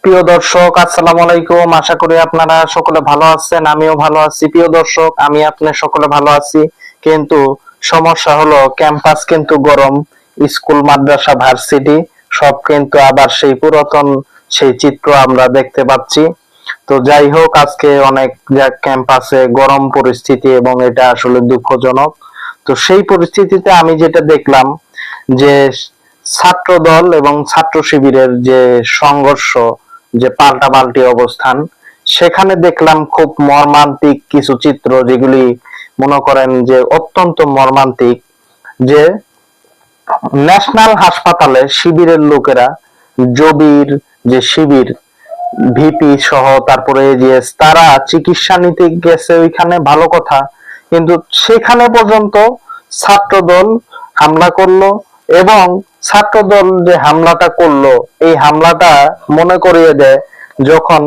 প্রিয় দর্শক, আসসালামু আলাইকুম। আশা করি আপনারা সকলে ভালো আছেন, আমিও ভালো আছি। প্রিয় দর্শক, আমি আপনার সকলে ভালো আছি, কিন্তু সমস্যা হলো ক্যাম্পাস কিন্তু গরম, স্কুল মাদ্রাসা ভার্সিটি সব কিন্তু আবার সেই পুরাতন সেই চিত্র আমরা দেখতে পাচ্ছি। তো যাই হোক, আজকে অনেক ক্যাম্পাসে গরম পরিস্থিতি এবং এটা আসলে দুঃখজনক। তো সেই পরিস্থিতিতে আমি যেটা দেখলাম যে ছাত্র দল এবং ছাত্র শিবিরের যে সংঘর্ষ, যে পাল্টাপাল্টি অবস্থান, সেখানে দেখলাম খুব মর্মান্তিক কিছু চিত্র, যেগুলি মনে করেন যে অত্যন্ত মর্মান্তিক। যে ন্যাশনাল হাসপাতালে শিবিরের লোকেরা, জবির যে শিবির ভিপি সহ তারপরে যে তারা চিকিৎসা নিতে গেছে ওইখানে, ভালো কথা, কিন্তু সেখানে পর্যন্ত ছাত্রদল হামলা করলো। এবং ছাত্রদল যে হামলাটা করলো, এই হামলাটা মনে করিয়ে দেয় যখন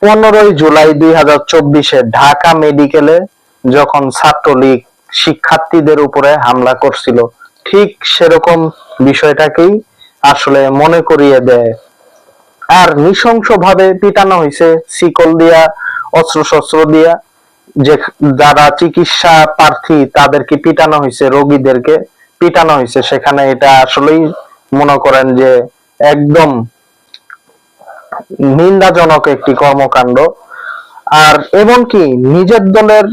15ই জুলাই 2024 ঢাকা মেডিকেলে যখন ছাত্রলীগ শিক্ষার্থীদের উপরে হামলা করছিল, ঠিক সেরকম বিষয়টাকেই আসলে মনে করিয়ে দেয়। আর নৃশংস ভাবে পিটানো হয়েছে, শিকল দিয়া, অস্ত্র শস্ত্র দিয়া। যে যারা চিকিৎসা প্রার্থী তাদেরকে পিটানো হয়েছে, রোগীদেরকে পিটানো হয়েছে সেখানে। এটা আসলেই মনে করেন যে একদম নিন্দাজনক একটি কর্মকাণ্ড। আর এমনকি নিজের দলের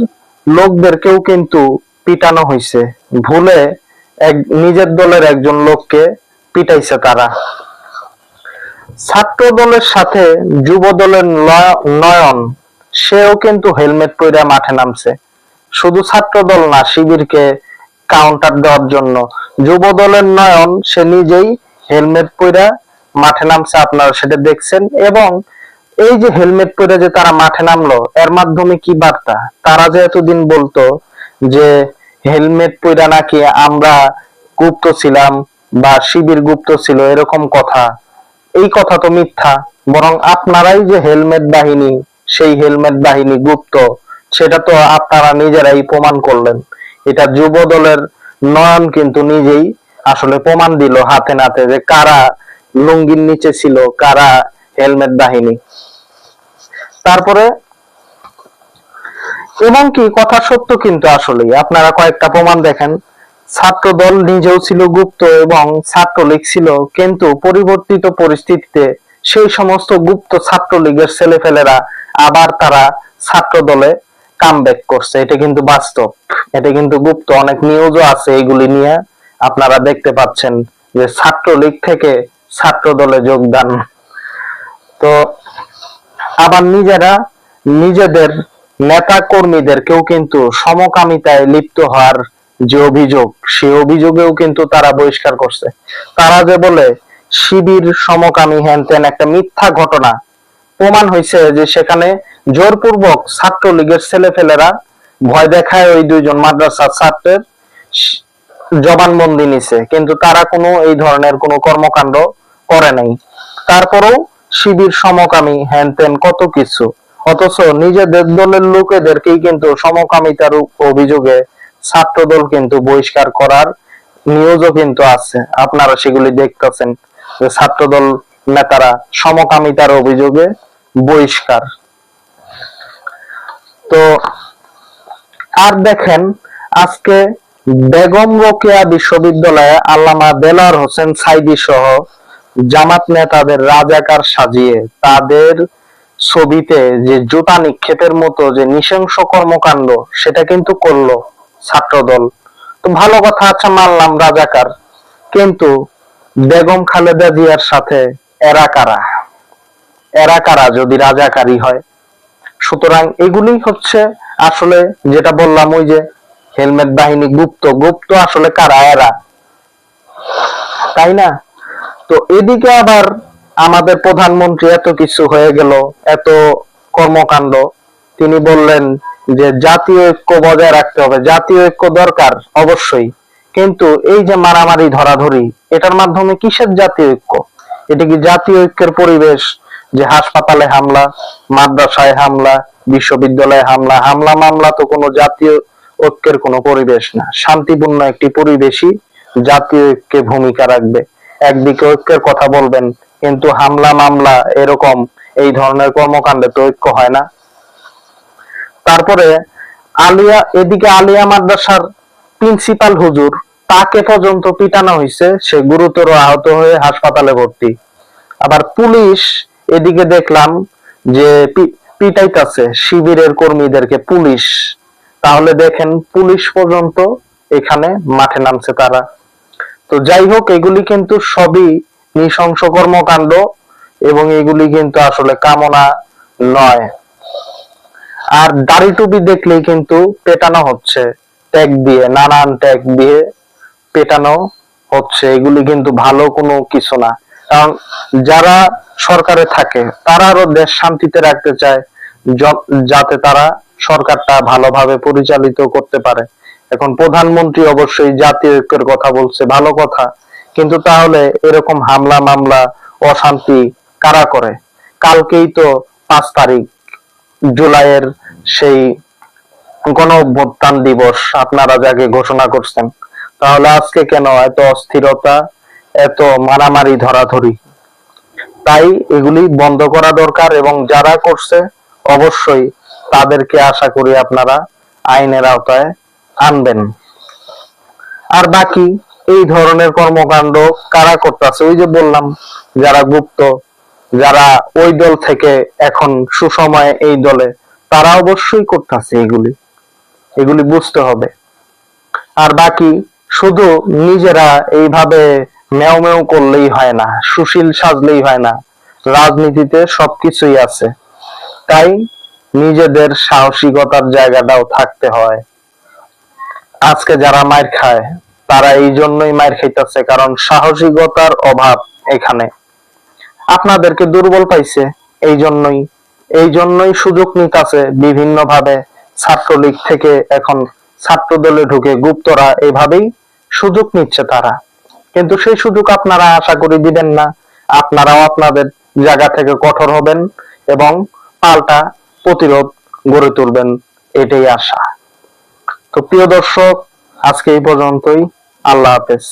লোকদেরকেও কিন্তু পিটানো হয়েছে, ভুলে নিজের দলের একজন লোককে পিটাইছে তারা। ছাত্র দলের সাথে যুব দলের নয়ন, সেও কিন্তু হেলমেট পরে মাঠে নামছে। শুধু ছাত্র দল না, শিবিরকে কাউন্টার দেওয়ার জন্য যুব দলের নয়ন সে নিজেই হেলমেট পরে মাঠে নামছে, আপনারা সেটা দেখছেন। এবং এই যে হেলমেট পরে যে তারা মাঠে নামলো, এর মাধ্যমে কি বার্তা? তারা যে এতদিন বলতো যে হেলমেট পরে নাকি আমরা গুপ্ত ছিলাম বা শিবির গুপ্ত ছিল, এরকম কথা, এই কথা তো মিথ্যা। বরং আপনারাই যে হেলমেট বাহিনী, সেই হেলমেট বাহিনী গুপ্ত, সেটা তো আপনারা নিজেরাই প্রমাণ করলেন। এটা যুব দলের নয়ন কিন্তু নিজেই আসলে প্রমাণ দিল হাতে নাতে, যে কারা লুঙ্গির নিচে ছিল, কারা হেলমেট বাহিনী। তারপরে এবং কি কথা সত্য, কিন্তু আসলে আপনারা কয়েকটা প্রমাণ দেখেন। ছাত্র দল নিজেও ছিল গুপ্ত এবং ছাত্রলীগ ছিল, কিন্তু পরিবর্তিত পরিস্থিতিতে সেই সমস্ত গুপ্ত ছাত্রলীগের ছেলেপেলেরা আবার তারা ছাত্র দলে কামব্যাক করছে। এটা কিন্তু বাস্তব, এটা কিন্তু গুপ্ত অনেক নিউজও আছে এগুলি নিয়ে, আপনারা দেখতে পাচ্ছেন যে ছাত্রলীগ থেকে ছাত্র দলে যোগদান। তো আবার নিজেরা নিজেদের নেতা কর্মীদেরকেও কিন্তু সমকামিতায় লিপ্ত হওয়ার যে অভিযোগ, সে অভিযোগেও কিন্তু তারা বহিষ্কার করছে। তারা যে বলে শিবির সমকামী হ্যান ত্যান, একটা মিথ্যা ঘটনা প্রমাণ হয়েছে যে সেখানে জোরপূর্বক ছাত্রলীগের ছেলেপেলেরা ভয় দেখায় ওই দুইজন মাদ্রাসার ছাত্রের জবানবন্দি নিছে, কিন্তু তারা কোনো এই ধরনের কোনো কর্মকাণ্ড করে নাই। তারপরেও শিবির সমকামী হ্যান ত্যান কত কিছু, অথচ নিজেদের দলের লোকেদেরকেই কিন্তু সমকামিতার অভিযোগে ছাত্রদল কিন্তু বহিষ্কার করার নিউজও কিন্তু আছে। আপনারা সেগুলি দেখতেছেন যে ছাত্রদল নেতারা সমকামিতার অভিযোগে বহিষ্কার। তো আর দেখেন, আজকে বেগম রোকেয়া বিশ্ববিদ্যালয়ে আল্লামা দেলোয়ার হোসেন সাইদী সহ জামাত নেতাদের রাজাকার সাজিয়ে তাদের ছবিতে যে জুতা নিক্ষেপের মতো যে নৃশংস কর্মকাণ্ড, সেটা কিন্তু করলো ছাত্রদল। তো ভালো কথা, আচ্ছা মানলাম রাজাকার, কিন্তু বেগম খালেদা জিয়ার সাথে এরা কারা? এরা কারা যদি রাজাকারী হয়? সুতরাং এগুলি হচ্ছে আসলে যেটা বললাম, ওই যে হেলমেট বাহিনী গুপ্ত, গুপ্ত আসলে কারা? এরা, তাই না? তো এদিকে আবার আমাদের প্রধানমন্ত্রী এত কিছু হয়ে গেল, এত কর্মকাণ্ড, তিনি বললেন যে জাতীয় ঐক্য বজায় রাখতে হবে। জাতীয় ঐক্য দরকার অবশ্যই, কিন্তু এই যে মারামারি ধরাধরি, এটার মাধ্যমে কিসের জাতীয় ঐক্য? এটা কি জাতীয় ঐক্যের পরিবেশ? যে হাসপাতালে হামলা, মাদ্রাসায় হামলা, বিশ্ববিদ্যালয়ে হামলা, হামলা মামলা তো কোনো জাতীয় ঐক্যের কোনো পরিবেশ না। শান্তিপূর্ণ একটি পরিবেশই জাতীয় ঐক্যে ভূমিকা রাখবে। একদিকে ঐক্যের কথা বলবেন, কিন্তু হামলা মামলা এরকম এই ধরনের কর্মকাণ্ডে তো ঐক্য হয় না। তারপরে এদিকে আলিয়া মাদ্রাসার প্রিন্সিপাল হুজুর, তাকে পর্যন্ত পিটানো হয়েছে, সে গুরুতর আহত হয়ে হাসপাতালে ভর্তি। আবার পুলিশ এদিকে দেখলাম যে পিটাইতাছে শিবিরের কর্মীদেরকে পুলিশ। তাহলে দেখেন পুলিশ পর্যন্ত এখানে মাঠে নামছে তারা। তো যাই হোক, এগুলি কিন্তু সবই নৃশংস কর্মকাণ্ড এবং এগুলি কিন্তু আসলে কামনা নয়। আর দাড়ি টুপি দেখলেই কিন্তু পেটানো হচ্ছে, ট্যাগ দিয়ে, নানান ট্যাগ দিয়ে পেটানো হচ্ছে। এগুলি কিন্তু ভালো কোনো কিছু না। কারণ যারা সরকারে থাকে তারা আরো দেশ শান্তিতে রাখতে চায়, যাতে তারা সরকারটা ভালোভাবে পরিচালিত করতে পারে। এখন প্রধানমন্ত্রী অবশ্যই জাতীয় ঐক্যের কথা বলছে, ভালো কথা, কিন্তু তাহলে এরকম হামলা মামলা অশান্তি কারা করে? কালকেই তো 5 তারিখ জুলাইয়ের সেই গণ অভ্যুত্থান দিবস আপনারা যাকে ঘোষণা করছেন, তাহলে আজকে কেন এত অস্থিরতা, এত মারামারি ধরাধরি? তাই এগুলি বন্ধ করা দরকার এবং যারা করছে অবশ্যই তাদেরকে আশা করি আপনারা আইনের আওতায় আনবেন। আর বাকি এই ধরনের কর্মকাণ্ড কারা করতেছে? ওই যে বললাম, যারা গুপ্ত, যারা ওই দল থেকে এখন সুসময়ে এই দলে, তারা অবশ্যই করতেছে এগুলি। এগুলি বুঝতে হবে। আর বাকি শুধু নিজেরা এইভাবে মেও মেও করলেই হয় না, সুশীল সাজলেই হয় না, রাজনীতিতে সবকিছুই আছে। তাই নিজেদের সাহসিকতার জায়গাটাও থাকতে হয়। আজকে যারা মার খায় তারা এই জন্যই মার খাইতেছে, কারণ সাহসিকতার অভাব এখানে। আপনাদেরকে দুর্বল পাইছে, এই জন্যই সুযোগ নিতেছে বিভিন্ন ভাবে। ছাত্রলীগ থেকে এখন ছাত্র দলে ঢুকে গুপ্তরা এভাবেই সুযোগ নিচ্ছে তারা। কিন্তু সেই সুযোগ আপনারা আশা করি দিবেন না। আপনারাও আপনাদের জায়গা থেকে কঠোর হবেন এবং পাল্টা প্রতিরোধ গড়ে তুলবেন, এটাই আশা। তো প্রিয় দর্শক, আজকে এই পর্যন্তই। আল্লাহ হাফেজ।